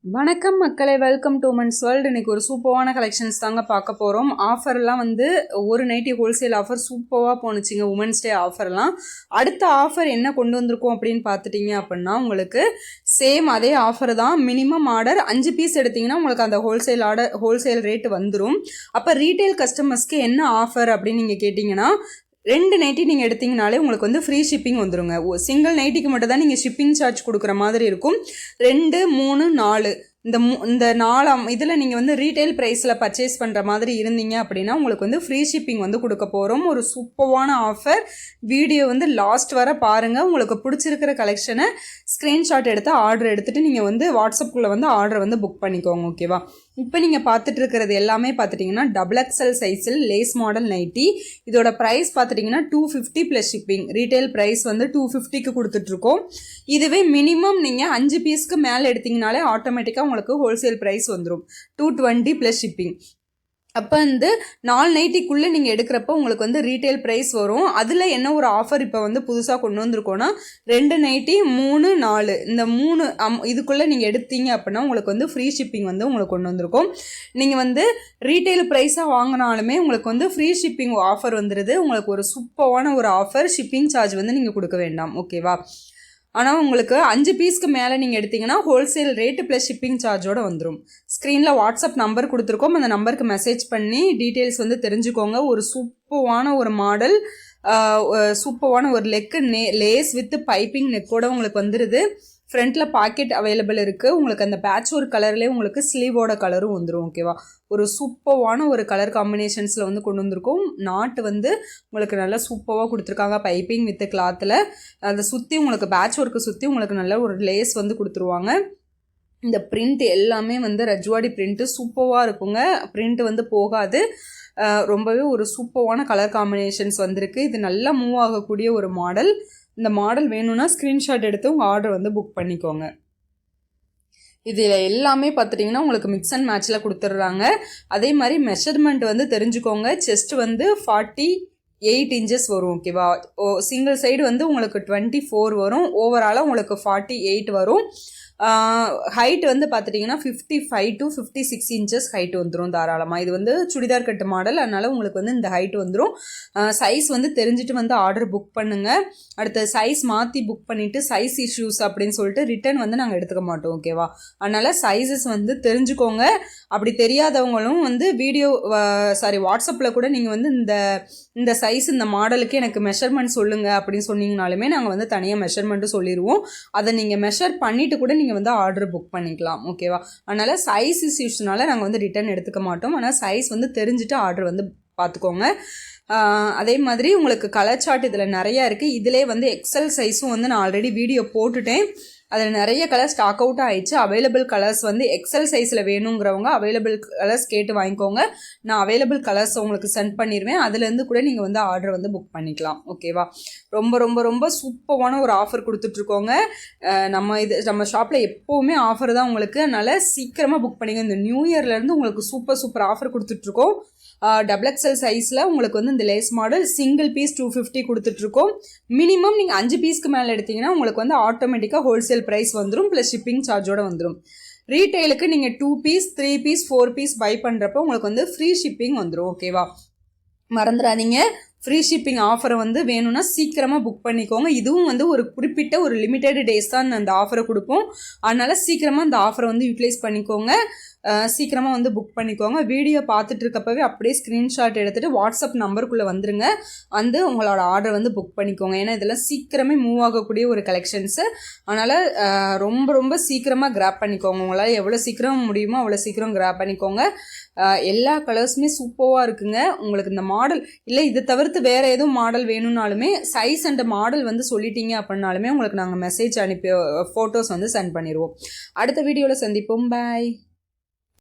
வணக்கம் மக்களே, welcome to women's world. இன்றைக்கி ஒரு சூப்பரான கலெக்ஷன்ஸ் தாங்க பார்க்க போகிறோம். ஆஃபர்லாம் வந்து ஒரு நைட்டி ஹோல்சேல் ஆஃபர் சூப்பராக போணுச்சுங்க. உமன்ஸ் டே ஆஃபர்லாம். அடுத்த ஆஃபர் என்ன கொண்டு வந்திருக்கோம் அப்படின்னு பார்த்துட்டிங்க அப்படின்னா, உங்களுக்கு சேம் அதே ஆஃபர் தான். மினிமம் ஆர்டர் 5 பீஸ் எடுத்திங்கன்னா உங்களுக்கு அந்த ஹோல்சேல் ரேட்டு வந்துடும். அப்போ ரீட்டைல் கஸ்டமர்ஸ்க்கு என்ன ஆஃபர் அப்படின்னு நீங்கள் கேட்டிங்கன்னா, 2 நைட்டி நீங்கள் எடுத்திங்கனாலே உங்களுக்கு வந்து ஃப்ரீ ஷிப்பிங் வந்துடுங்க. சிங்கிள் நைட்டிக்கு மட்டும் தான் நீங்கள் ஷிப்பிங் சார்ஜ் கொடுக்குற மாதிரி இருக்கும். 2, 3, 4 இந்த 4 இதில் நீங்கள் வந்து ரீட்டைல் ப்ரைஸில் பர்ச்சேஸ் பண்ணுற மாதிரி இருந்தீங்க அப்படின்னா உங்களுக்கு வந்து ஃப்ரீ ஷிப்பிங் வந்து கொடுக்க போகிறோம். ஒரு சூப்பரான ஆஃபர். வீடியோ வந்து லாஸ்ட் வர பாருங்கள். உங்களுக்கு பிடிச்சிருக்கிற கலெக்ஷனை ஸ்க்ரீன்ஷாட் எடுத்து ஆர்டர் எடுத்துகிட்டு நீங்கள் வந்து வாட்ஸ்அப்புக்குள்ளே வந்து ஆர்டர் வந்து புக் பண்ணிக்கோங்க. ஓகேவா? இப்போ நீங்கள் பார்த்துட்டு இருக்கிறது எல்லாமே பார்த்துட்டிங்கன்னா XXL சைஸில் லேஸ் மாடல் நைட்டி. இதோட ப்ரைஸ் பார்த்துட்டிங்கன்னா 250 ப்ளஸ் ஷிப்பிங். ரீட்டைல் ப்ரைஸ் வந்து 250க்கு கொடுத்துட்ருக்கோம். இதுவே மினிமம் நீங்கள் 5 பீஸ்க்கு மேலே எடுத்திங்கனாலே ஆட்டோமேட்டிக்காக உங்களுக்கு ஹோல்சேல் ப்ரைஸ் வந்துடும். 220 ப்ளஸ் ஷிப்பிங். அப்போ வந்து 4 நைட்டிக்குள்ளே நீங்கள் எடுக்கிறப்போ உங்களுக்கு வந்து ரீட்டைல் ப்ரைஸ் வரும். அதில் என்ன ஒரு ஆஃபர் இப்போ வந்து புதுசாக கொண்டு வந்திருக்கோன்னா, 2 நைட்டி 3, 4 இந்த 3 இதுக்குள்ளே நீங்கள் எடுத்தீங்க அப்படின்னா உங்களுக்கு வந்து ஃப்ரீ ஷிப்பிங் வந்து உங்களுக்கு கொண்டு வந்திருக்கோம். நீங்கள் வந்து ரீட்டைல் ப்ரைஸாக வாங்கினாலுமே உங்களுக்கு வந்து ஃப்ரீ ஷிப்பிங் ஆஃபர் வந்துடுது. உங்களுக்கு ஒரு சூப்பரான ஒரு ஆஃபர். ஷிப்பிங் சார்ஜ் வந்து நீங்கள் கொடுக்க வேண்டாம். ஓகேவா? ஆனால் உங்களுக்கு 5 பீஸ்க்கு மேலே நீங்கள் எடுத்திங்கன்னா ஹோல்சேல் ரேட்டு ப்ளஸ் ஷிப்பிங் சார்ஜோடு வந்துடும். ஸ்க்ரீனில் வாட்ஸ்அப் நம்பர் கொடுத்துருக்கோம். அந்த நம்பருக்கு மெசேஜ் பண்ணி டீட்டெயில்ஸ் வந்து தெரிஞ்சுக்கோங்க. ஒரு சூப்பரான ஒரு மாடல், சூப்பரான ஒரு லேஸ் வித் பைப்பிங் நெக்கோட உங்களுக்கு வந்துடுது. ஃப்ரண்ட்டில் பாக்கெட் அவைலபிள் இருக்குது. உங்களுக்கு அந்த பேட்ச் ஒரு கலர்லேயே உங்களுக்கு ஸ்லீவோட கலரும் வந்துடும். ஓகேவா? ஒரு சூப்பரான ஒரு கலர் காம்பினேஷன்ஸில் வந்து கொண்டு வந்திருக்கோம். நாட்டு வந்து உங்களுக்கு நல்லா சூப்பராக கொடுத்துருக்காங்க. பைப்பிங் வித் கிளாத்தில் அதை சுற்றி உங்களுக்கு பேட்ச் ஒர்க்கு சுற்றி உங்களுக்கு நல்ல ஒரு லேஸ் வந்து கொடுத்துருவாங்க. இந்த பிரிண்ட் எல்லாமே வந்து ரஜ்வாடி பிரிண்ட்டு சூப்பராக இருக்குங்க. பிரிண்ட் வந்து போகாது. ரொம்பவே ஒரு சூப்பரான கலர் காம்பினேஷன்ஸ் வந்திருக்கு. இது நல்லா மூவ் ஆகக்கூடிய ஒரு மாடல். இந்த மாடல் வேணும்னா ஸ்க்ரீன்ஷாட் எடுத்து உங்கள் ஆர்டர் வந்து புக் பண்ணிக்கோங்க. இதில் எல்லாமே பார்த்துட்டிங்கன்னா உங்களுக்கு மிக்ஸ் அண்ட் மேட்ச்சில் கொடுத்துட்றாங்க. அதே மாதிரி மெஷர்மெண்ட் வந்து தெரிஞ்சுக்கோங்க. செஸ்ட் வந்து 48 இன்ச்சஸ் வரும். ஓகேவா? சிங்கிள் சைடு வந்து உங்களுக்கு 24 வரும். ஓவராலாக உங்களுக்கு 48 வரும். ஹைட் வந்து பார்த்துட்டிங்கன்னா 55 to 56 இன்ச்சஸ் ஹைட் வந்துடும் தாராளமாக. இது வந்து சுடிதார் கட்டு மாடல், அதனால் உங்களுக்கு வந்து இந்த ஹைட் வந்துடும். சைஸ் வந்து தெரிஞ்சுட்டு வந்து ஆர்டர் புக் பண்ணுங்கள். அடுத்த சைஸ் மாற்றி புக் பண்ணிவிட்டு சைஸ் இஷ்யூஸ் அப்படின்னு சொல்லிட்டு ரிட்டன் வந்து நாங்கள் எடுத்துக்க மாட்டோம். ஓகேவா? அதனால் சைஸஸ் வந்து தெரிஞ்சுக்கோங்க. அப்படி தெரியாதவங்களும் வந்து வாட்ஸ்அப்பில் கூட நீங்கள் வந்து இந்த சைஸ் இந்த மாடலுக்கு எனக்கு மெஷர்மெண்ட் சொல்லுங்கள் அப்படின்னு சொன்னீங்கனாலுமே நாங்கள் வந்து தனியாக மெஷர்மெண்ட்டு சொல்லிடுவோம். அதை நீங்கள் மெஷர் பண்ணிவிட்டு கூட நீங்கள் வந்து ஆர்டர் புக் பண்ணிக்கலாம். ஓகேவா? அதனால் சைஸ் இஷ்யூஸ்னால நாங்கள் வந்து ரிட்டன் எடுத்துக்க மாட்டோம். ஆனால் சைஸ் வந்து தெரிஞ்சுட்டு ஆர்டர் வந்து பார்த்துக்கோங்க. அதே மாதிரி உங்களுக்கு கலர் சார்ட் இதில் நிறையா இருக்குது. இதிலே வந்து எக்ஸல் சைஸும் வந்து நான் ஆல்ரெடி வீடியோ போட்டுட்டேன். அதில் நிறைய கலர் ஸ்டாக் அவுட் ஆகிடுச்சு. அவைலபிள் கலர்ஸ் வந்து எக்ஸல் சைஸில் வேணுங்கிறவங்க அவைலபிள் கலர்ஸ் கேட்டு வாங்கிக்கோங்க. நான் அவைலபிள் கலர்ஸ் உங்களுக்கு சென்ட் பண்ணிடுவேன். அதுலேருந்து கூட நீங்கள் வந்து ஆர்டர் வந்து புக் பண்ணிக்கலாம். ஓகேவா? ரொம்ப ரொம்ப ரொம்ப சூப்பரான ஒரு ஆஃபர் கொடுத்துட்ருக்கோங்க. நம்ம ஷாப்பில் எப்போவுமே ஆஃபர் தான் உங்களுக்கு. அதனால் சீக்கிரமாக புக் பண்ணிங்க. இந்த நியூ இயர்லேருந்து உங்களுக்கு சூப்பர் ஆஃபர் கொடுத்துட்ருக்கோம். XXL சைஸில் உங்களுக்கு வந்து இந்த லேஸ் மாடல் சிங்கிள் பீஸ் 250 கொடுத்துட்ருக்கோம். மினிமம் நீங்கள் 5 பீஸ்க்கு மேலே எடுத்திங்கன்னா உங்களுக்கு வந்து ஆட்டோமேட்டிக்காக ஹோல்சேல் ப்ரைஸ் வந்துடும். ப்ளஸ் ஷிப்பிங் சார்ஜோடு வந்துடும். ரீட்டைலுக்கு நீங்கள் 2 பீஸ் 3 பீஸ் 4 பீஸ் பை பண்ணுறப்போ உங்களுக்கு வந்து ஃப்ரீ ஷிப்பிங் வந்துடும். ஓகேவா? மறந்துடாதீங்க. ஃப்ரீ ஷிப்பிங் ஆஃபரை வந்து வேணும்னா சீக்கிரமாக புக் பண்ணிக்கோங்க. இதுவும் வந்து ஒரு குறிப்பிட்ட ஒரு லிமிட்டெட் டேஸ் தான் அந்த ஆஃபரை கொடுப்போம். அதனால் சீக்கிரமாக அந்த ஆஃபரை வந்து யூட்டிலைஸ் பண்ணிக்கோங்க. சீக்கிரமாக வந்து புக் பண்ணிக்கோங்க. வீடியோ பார்த்துட்டு இருக்கப்பவே அப்படியே ஸ்க்ரீன்ஷாட் எடுத்துகிட்டு வாட்ஸ்அப் நம்பருக்குள்ளே வந்துருங்க. வந்து உங்களோட ஆர்டர் வந்து புக் பண்ணிக்கோங்க. ஏன்னா இதெல்லாம் சீக்கிரமே மூவ் ஆகக்கூடிய ஒரு கலெக்ஷன்ஸு. அதனால் ரொம்ப ரொம்ப சீக்கிரமாக கிராப் பண்ணிக்கோங்க. உங்களால் எவ்வளோ சீக்கிரம் முடியுமோ அவ்வளோ சீக்கிரம் கிராப் பண்ணிக்கோங்க. எல்லா கலர்ஸுமே சூப்பராக இருக்குங்க. உங்களுக்கு இந்த மாடல் இல்லை இதை தவிர்த்து வேறு எதுவும் மாடல் வேணும்னாலுமே சைஸ் அண்ட் மாடல் வந்து சொல்லிட்டீங்க அப்படின்னாலுமே உங்களுக்கு நாங்கள் மெசேஜ் அனுப்பி ஃபோட்டோஸ் வந்து சென்ட் பண்ணிடுவோம். அடுத்த வீடியோவில் சந்திப்போம். பாய்.